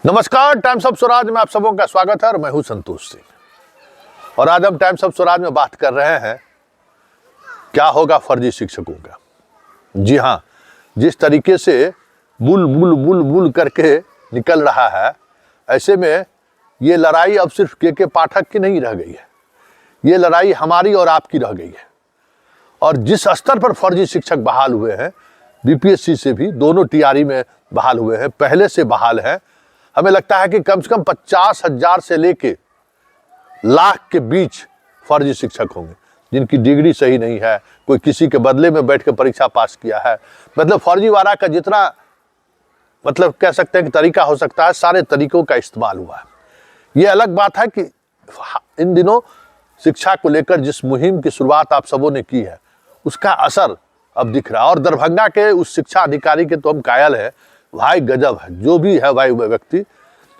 नमस्कार, times of Swaraj में आप सबों का स्वागत है और मैं हूं संतोष सिंह। और आज हम टाइम्स ऑफ स्वराज में बात कर रहे हैं क्या होगा फर्जी शिक्षकों का। जी हां, जिस तरीके से बुल बुल बुल बुल करके निकल रहा है, ऐसे में ये लड़ाई अब सिर्फ के पाठक की नहीं रह गई है, ये लड़ाई हमारी और आपकी रह गई है। और जिस स्तर पर फर्जी शिक्षक बहाल हुए हैं, बीपीएससी से भी दोनों टीआरई में बहाल हुए हैं, पहले से बहाल हैं। हमें लगता है कि कम से कम 50,000 से लेके लाख के बीच फर्जी शिक्षक होंगे जिनकी डिग्री सही नहीं है, कोई किसी के बदले में बैठ के परीक्षा पास किया है। मतलब फर्जीवाड़ा का जितना कह सकते हैं कि तरीका हो सकता है, सारे तरीकों का इस्तेमाल हुआ है। ये अलग बात है कि इन दिनों शिक्षा को लेकर जिस मुहिम की शुरुआत आप सबों ने की है, उसका असर अब दिख रहा है। और दरभंगा के उस शिक्षा अधिकारी के तो हम कायल है, भाई गजब है, जो भी है भाई वह व्यक्ति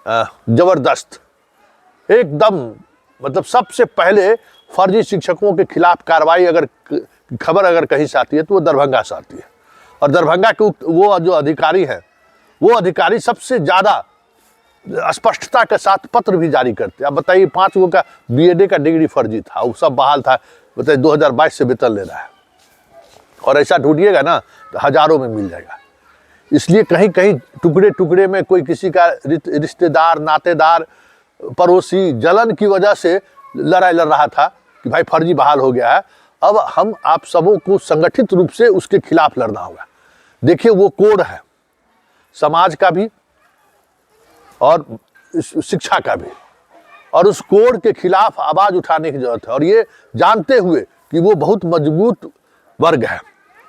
जबरदस्त एकदम। सबसे पहले फर्जी शिक्षकों के खिलाफ कार्रवाई अगर खबर अगर कहीं से आती है तो वो दरभंगा से आती है। और दरभंगा के वो जो अधिकारी हैं, वो अधिकारी सबसे ज्यादा स्पष्टता के साथ पत्र भी जारी करते हैं। अब बताइए, 5 गो का बीएड का डिग्री फर्जी था, वो सब बहाल था। बताइए 2022 से वेतन ले रहा है, और ऐसा ढूंढिएगा ना तो हजारों में मिल जाएगा। इसलिए कहीं कहीं टुकड़े टुकड़े में कोई किसी का रिश्तेदार, नातेदार, पड़ोसी जलन की वजह से लड़ाई लड़ रहा था कि भाई फर्जी बहाल हो गया है। अब हम आप सबों को संगठित रूप से उसके खिलाफ लड़ना होगा। देखिए, वो कोड है समाज का भी और शिक्षा का भी, और उस कोड के खिलाफ आवाज उठाने की जरूरत है। और ये जानते हुए कि वो बहुत मजबूत वर्ग है,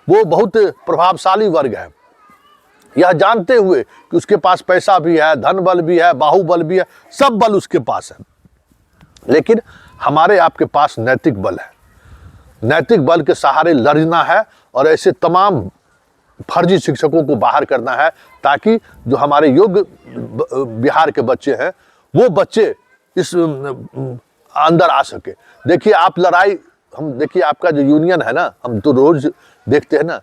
वो बहुत प्रभावशाली वर्ग है, यह जानते हुए कि उसके पास पैसा भी है, धन बल भी है, बाहुबल भी है, सब बल उसके पास है। लेकिन हमारे आपके पास नैतिक बल है। नैतिक बल के सहारे लड़ना है और ऐसे तमाम फर्जी शिक्षकों को बाहर करना है, ताकि जो हमारे योग्य बिहार के बच्चे हैं, वो बच्चे इस अंदर आ सके। देखिए, आप लड़ाई देखिए आपका जो यूनियन है ना, हम तो रोज देखते हैं ना,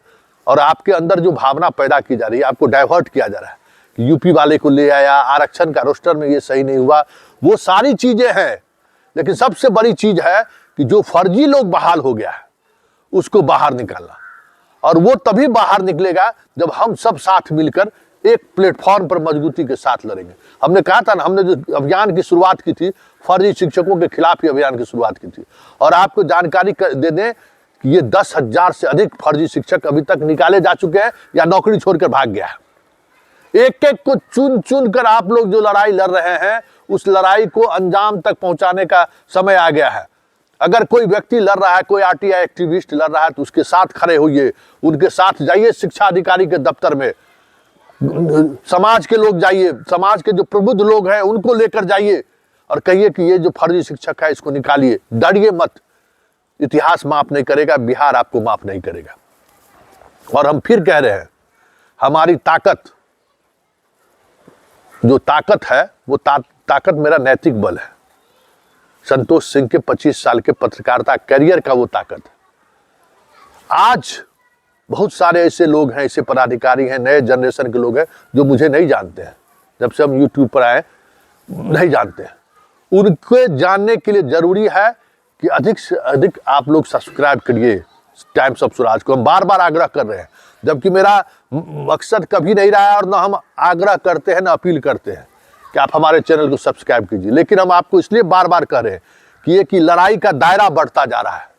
और आपके अंदर जो भावना पैदा की जा रही है, आपको डाइवर्ट किया जा रहा है कि यूपी वाले को ले आया, आरक्षण का रोस्टर में ये सही नहीं हुआ, वो सारी चीजें हैं। लेकिन सबसे बड़ी चीज है कि जो फर्जी लोग बहाल हो गया है, उसको बाहर निकालना। और वो तभी बाहर निकलेगा जब हम सब साथ मिलकर एक प्लेटफॉर्म पर मजबूती के साथ लड़ेंगे। हमने कहा था ना, हमने जो अभियान की शुरुआत की थी, फर्जी शिक्षकों के खिलाफ ही अभियान की शुरुआत की थी। और आपको जानकारी दे दें कि ये 10,000 से अधिक फर्जी शिक्षक अभी तक निकाले जा चुके हैं या नौकरी छोड़कर भाग गया है। एक एक को चुन चुन कर आप लोग जो लड़ाई लड़ रहे हैं, उस लड़ाई को अंजाम तक पहुंचाने का समय आ गया है। अगर कोई व्यक्ति लड़ रहा है, कोई आरटीआई एक्टिविस्ट लड़ रहा है, तो उसके साथ खड़े होइए, उनके साथ जाइए शिक्षा अधिकारी के दफ्तर में, समाज के लोग जाइए, समाज के जो प्रबुद्ध लोग हैं उनको लेकर जाइए और कहिए कि ये जो फर्जी शिक्षक है इसको निकालिए। डरिए मत, इतिहास माफ नहीं करेगा, बिहार आपको माफ नहीं करेगा। और हम फिर कह रहे हैं, हमारी ताकत, जो ताकत है वो ताकत मेरा नैतिक बल है। संतोष सिंह के 25 साल के पत्रकारिता कैरियर का वो ताकत है। आज बहुत सारे ऐसे लोग हैं, ऐसे पदाधिकारी हैं, नए जनरेशन के लोग हैं जो मुझे नहीं जानते हैं, जब से हम यूट्यूब पर आए नहीं जानते हैं। उनके जानने के लिए जरूरी है कि अधिक से अधिक आप लोग सब्सक्राइब करिए टाइम्स ऑफ स्वराज को। हम बार बार आग्रह कर रहे हैं, जबकि मेरा मकसद कभी नहीं रहा है, और ना हम आग्रह करते हैं ना अपील करते हैं कि आप हमारे चैनल को सब्सक्राइब कीजिए। लेकिन हम आपको इसलिए बार बार कह रहे हैं कि लड़ाई का दायरा बढ़ता जा रहा है।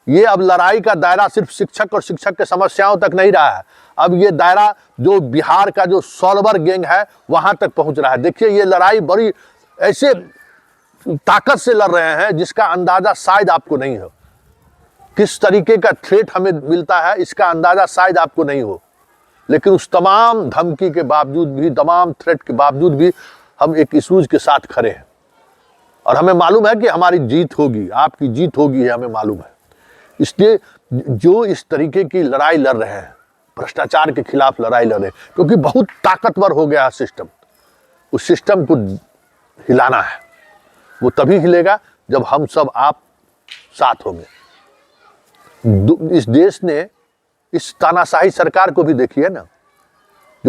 ये अब लड़ाई का दायरा सिर्फ शिक्षक और शिक्षक के समस्याओं तक नहीं रहा है, अब ये दायरा जो बिहार का जो सॉल्वर गैंग है वहां तक पहुंच रहा है। देखिए, ये लड़ाई बड़ी ऐसे ताकत से लड़ रहे हैं जिसका अंदाजा शायद आपको नहीं हो। किस तरीके का थ्रेट हमें मिलता है इसका अंदाजा शायद आपको नहीं हो, लेकिन उस तमाम धमकी के बावजूद भी, तमाम थ्रेट के बावजूद भी हम एक इशूज के साथ खड़े हैं। और हमें मालूम है कि हमारी जीत होगी, आपकी जीत होगी, है हमें मालूम है। इसलिए जो इस तरीके की लड़ाई लड़ रहे हैं, भ्रष्टाचार के खिलाफ लड़ाई लड़ रहे हैं, क्योंकि बहुत ताकतवर हो गया है सिस्टम, उस सिस्टम को हिलाना है। वो तभी हिलेगा जब हम सब आप साथ होंगे। इस देश ने इस तानाशाही सरकार को भी देखिए ना,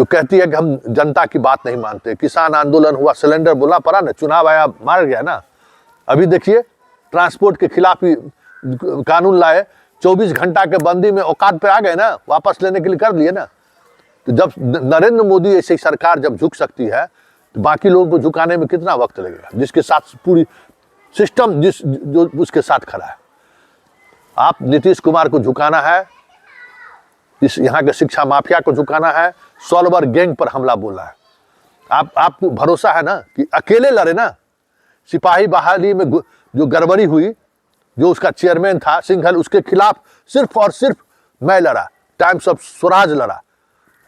जो कहती है कि हम जनता की बात नहीं मानते। किसान आंदोलन हुआ, सिलेंडर बोला पड़ा ना, चुनाव आया, मार गया ना। अभी देखिए ट्रांसपोर्ट के खिलाफ ही कानून लाए, 24 घंटा के बंदी में औकात पे आ गए ना, वापस लेने के लिए कर लिए ना। तो जब नरेंद्र मोदी ऐसी सरकार जब झुक सकती है तो बाकी लोगों को झुकाने में कितना वक्त लगेगा, जिसके साथ पूरी सिस्टम जो उसके साथ खड़ा है। आप नीतीश कुमार को झुकाना है, इस यहाँ के शिक्षा माफिया को झुकाना है, सॉल्वर गैंग पर हमला बोला है। आपको भरोसा है ना कि अकेले लड़े ना, सिपाही बहाली में जो गड़बड़ी हुई, जो उसका चेयरमैन था सिंघल, उसके खिलाफ सिर्फ और सिर्फ मैं लड़ा, टाइम्स ऑफ स्वराज लड़ा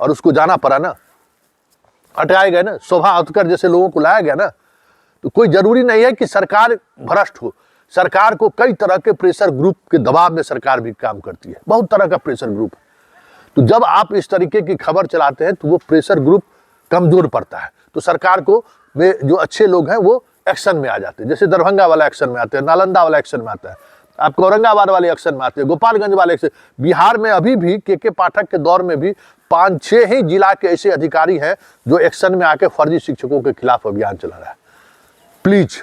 और उसको जाना पड़ा ना, हटाए गए ना, शोभा अतकर जैसे लोगों को लाया गया ना। तो कोई जरूरी नहीं है कि सरकार भ्रष्ट हो, सरकार को कई तरह के प्रेशर ग्रुप के दबाव में सरकार भी काम करती है, बहुत तरह का प्रेशर ग्रुप। तो जब आप इस तरीके की खबर चलाते हैं तो वो प्रेशर ग्रुप कमजोर पड़ता है, तो सरकार को में जो अच्छे लोग हैं वो एक्शन में आ जाते हैं। जैसे दरभंगा वाला एक्शन में आते हैं, नालंदा वाला एक्शन में आता है, आपको औरंगाबाद वाले एक्शन में आते हैं, गोपालगंज वाले एक्शन। बिहार में अभी भी के पाठक के दौर में भी 5-6 ही जिला के ऐसे अधिकारी हैं जो एक्शन में आके फर्जी शिक्षकों के खिलाफ अभियान चला रहा है। प्लीज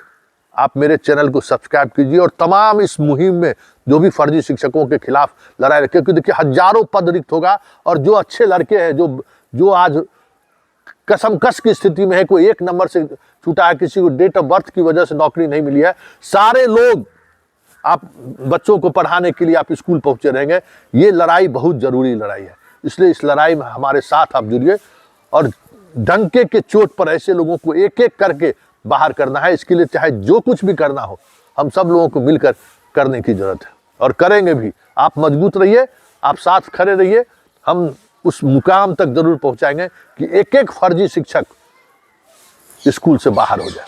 आप मेरे चैनल को सब्सक्राइब कीजिए और तमाम इस मुहिम में जो भी फर्जी शिक्षकों के खिलाफ लड़ाई, क्योंकि देखिए हजारों पद रिक्त होगा और जो अच्छे लड़के हैं जो आज कसमकस की स्थिति में है, कोई एक नंबर से छूटा है, किसी को डेट ऑफ बर्थ की वजह से नौकरी नहीं मिली है, सारे लोग आप बच्चों को पढ़ाने के लिए आप स्कूल पहुंचे रहेंगे। ये लड़ाई बहुत जरूरी लड़ाई है, इसलिए इस लड़ाई में हमारे साथ आप जुड़िए और डंके के चोट पर ऐसे लोगों को एक एक करके बाहर करना है। इसके लिए चाहे जो कुछ भी करना हो, हम सब लोगों को मिलकर करने की जरूरत है और करेंगे भी। आप मजबूत रहिए, आप साथ खड़े रहिए, हम उस मुकाम तक जरूर पहुंचाएंगे कि एक एक फर्जी शिक्षक स्कूल से बाहर हो जाए।